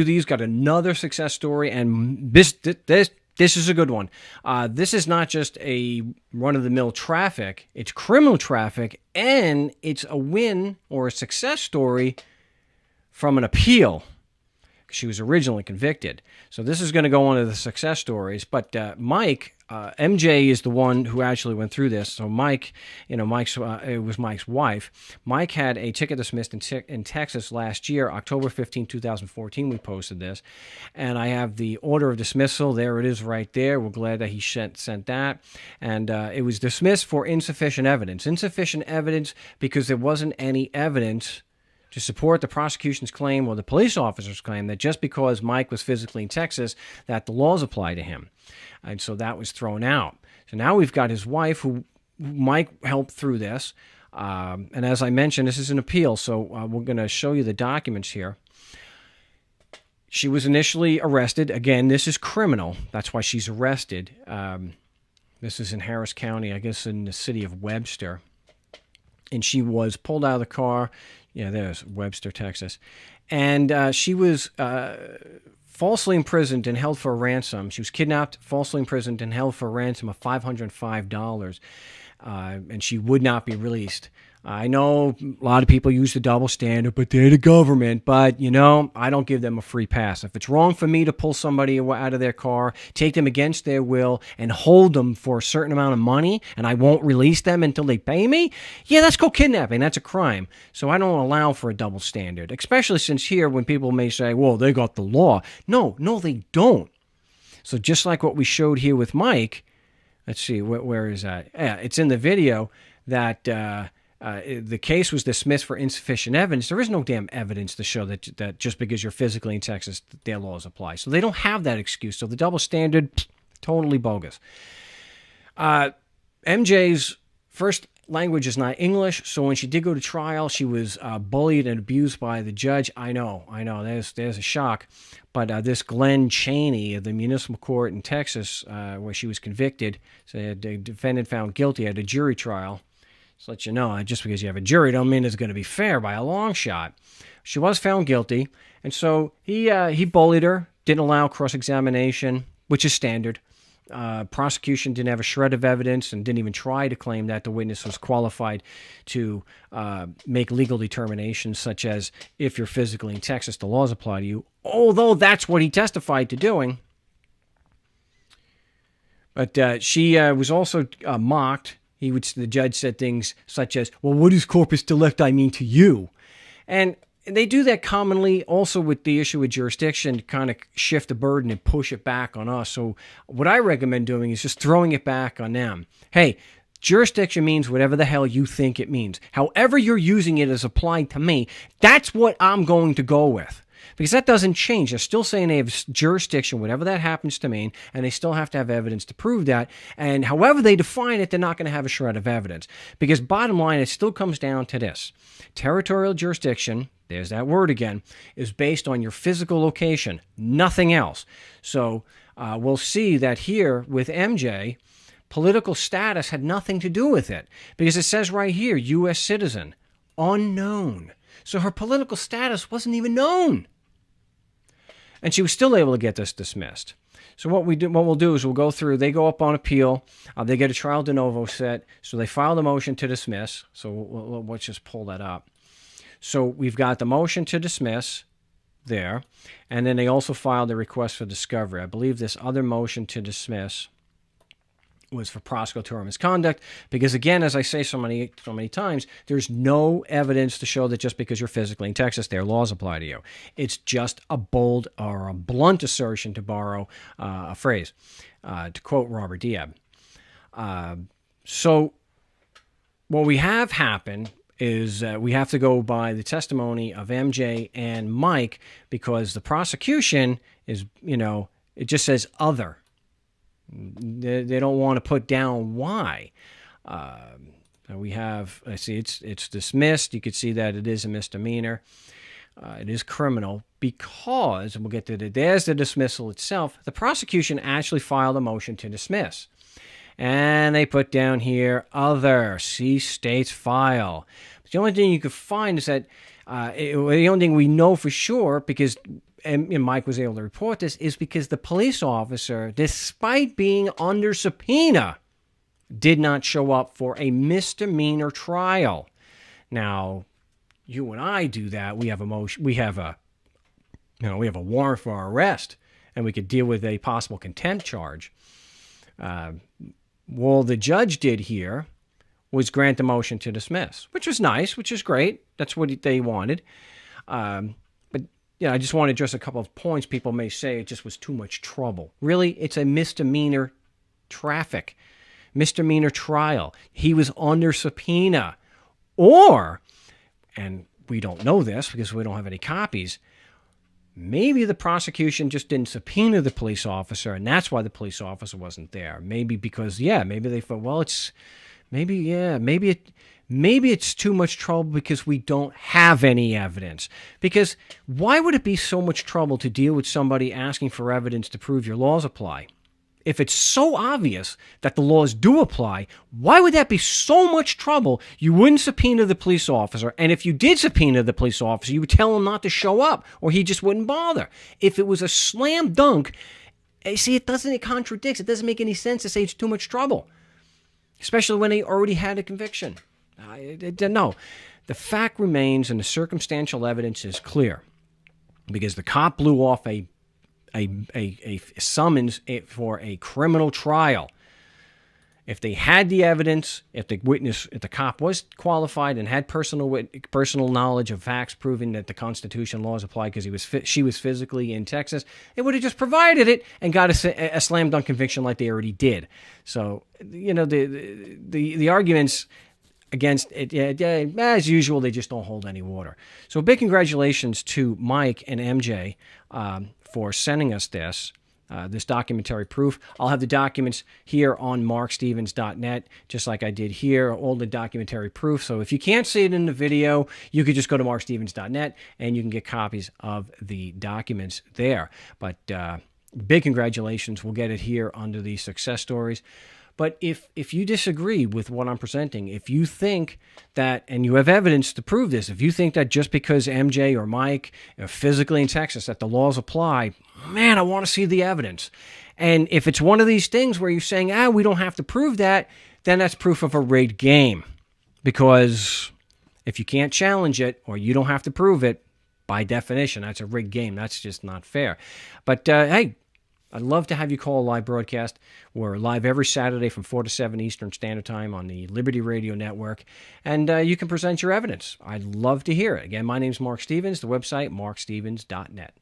These got another success story, and this is a good one. This is not just a run-of-the-mill traffic; it's criminal traffic, and it's a win or a success story from an appeal. She was originally convicted, so this is going to go on to the success stories. But Mike, MJ is the one who actually went through this. So Mike, it was Mike's wife. Mike had a ticket dismissed in Texas last year, October 15, 2014. We posted this, and I have the order of dismissal. There it is, right there. We're glad that he sent that, and it was dismissed for insufficient evidence. Insufficient evidence because there wasn't any evidence to support the prosecution's claim or the police officer's claim that just because Mike was physically in Texas, that the laws apply to him. And so that was thrown out. So now we've got his wife, who Mike helped through this. And as I mentioned, this is an appeal, so we're going to show you the documents here. She was initially arrested. Again, this is criminal. That's why she's arrested. This is in Harris County, I guess in the city of Webster. And she was pulled out of the car. Yeah, there's Webster, Texas. And she was falsely imprisoned and held for a ransom. She was kidnapped, falsely imprisoned, and held for a ransom of $505. And she would not be released. I know a lot of people use the double standard, but they're the government. But, I don't give them a free pass. If it's wrong for me to pull somebody out of their car, take them against their will, and hold them for a certain amount of money, and I won't release them until they pay me, yeah, that's called kidnapping. That's a crime. So I don't allow for a double standard, especially since here when people may say, well, they got the law. No, they don't. So just like what we showed here with Mike, let's see, where is that? Yeah, it's in the video that the case was dismissed for insufficient evidence. There is no damn evidence to show that just because you're physically in Texas, their laws apply. So they don't have that excuse. So the double standard, totally bogus. MJ's first language is not English, so when she did go to trial, she was bullied and abused by the judge. I know. There's a shock. But this Glenn Chaney of the municipal court in Texas, where she was convicted, said the defendant found guilty at a jury trial. Just let you know, just because you have a jury don't mean it's going to be fair by a long shot. She was found guilty, and so he bullied her, didn't allow cross-examination, which is standard. Prosecution didn't have a shred of evidence and didn't even try to claim that the witness was qualified to make legal determinations, such as if you're physically in Texas, the laws apply to you, although that's what he testified to doing. But she was also mocked. The judge said things such as, well, what does corpus delicti mean to you? And they do that commonly also with the issue of jurisdiction to kind of shift the burden and push it back on us. So what I recommend doing is just throwing it back on them. Hey, jurisdiction means whatever the hell you think it means. However you're using it as applied to me, that's what I'm going to go with. Because that doesn't change. They're still saying they have jurisdiction, whatever that happens to mean, and they still have to have evidence to prove that. And however they define it, they're not going to have a shred of evidence. Because bottom line, it still comes down to this. Territorial jurisdiction, there's that word again, is based on your physical location, nothing else. So we'll see that here with MJ, political status had nothing to do with it. Because it says right here, U.S. citizen, unknown. So her political status wasn't even known. And she was still able to get this dismissed. So what we'll do is we'll go through. They go up on appeal. They get a trial de novo set. So they filed a motion to dismiss. So let's just pull that up. So we've got the motion to dismiss there. And then they also filed a request for discovery. I believe this other motion to dismiss was for prosecutorial misconduct, because again, as I say so many times, there's no evidence to show that just because you're physically in Texas, their laws apply to you. It's just a bold or a blunt assertion, to borrow a phrase, to quote Robert Diab. So what we have happened is we have to go by the testimony of MJ and Mike, because the prosecution is, it just says other. They don't want to put down why. We have, I see it's dismissed. You can see that it is a misdemeanor. It is criminal because, and we'll get to there's the dismissal itself. The prosecution actually filed a motion to dismiss. And they put down here, other, see state's file. But the only thing you could find is that, the only thing we know for sure, because and Mike was able to report this, is because the police officer, despite being under subpoena, did not show up for a misdemeanor trial. Now, you and I do that. We have a warrant for our arrest, and we could deal with a possible contempt charge. Well, the judge did here was grant the motion to dismiss, which was nice, which is great. That's what they wanted. But I just want to address a couple of points. People may say it just was too much trouble. Really, it's a misdemeanor misdemeanor trial. He was under subpoena. Or, and we don't know this because we don't have any copies, maybe the prosecution just didn't subpoena the police officer, and that's why the police officer wasn't there. Maybe because, maybe they thought, well, maybe it's too much trouble because we don't have any evidence. Because why would it be so much trouble to deal with somebody asking for evidence to prove your laws apply? If it's so obvious that the laws do apply, why would that be so much trouble? You wouldn't subpoena the police officer, and if you did subpoena the police officer, you would tell him not to show up, or he just wouldn't bother. If it was a slam dunk, see, it contradicts. It doesn't make any sense to say it's too much trouble, especially when they already had a conviction. No. The fact remains, and the circumstantial evidence is clear, because the cop blew off a summons for a criminal trial. If they had the evidence, if the cop was qualified and had personal knowledge of facts proving that the Constitution laws apply because she was physically in Texas, they would have just provided it and got a slam dunk conviction like they already did. So the arguments against it, as usual, they just don't hold any water. So big congratulations to Mike and MJ for sending us this documentary proof. I'll have the documents here on markstevens.net, just like I did here, all the documentary proof. So if you can't see it in the video, you could just go to markstevens.net and you can get copies of the documents there. But big congratulations. We'll get it here under the success stories. But if you disagree with what I'm presenting, if you think that, and you have evidence to prove this, if you think that just because MJ or Mike are physically in Texas that the laws apply, man, I want to see the evidence. And if it's one of these things where you're saying, we don't have to prove that, then that's proof of a rigged game. Because if you can't challenge it or you don't have to prove it, by definition, that's a rigged game. That's just not fair. But hey, I'd love to have you call a live broadcast. We're live every Saturday from 4 to 7 Eastern Standard Time on the Liberty Radio Network, and you can present your evidence. I'd love to hear it. Again, my name's Mark Stevens, the website, markstevens.net.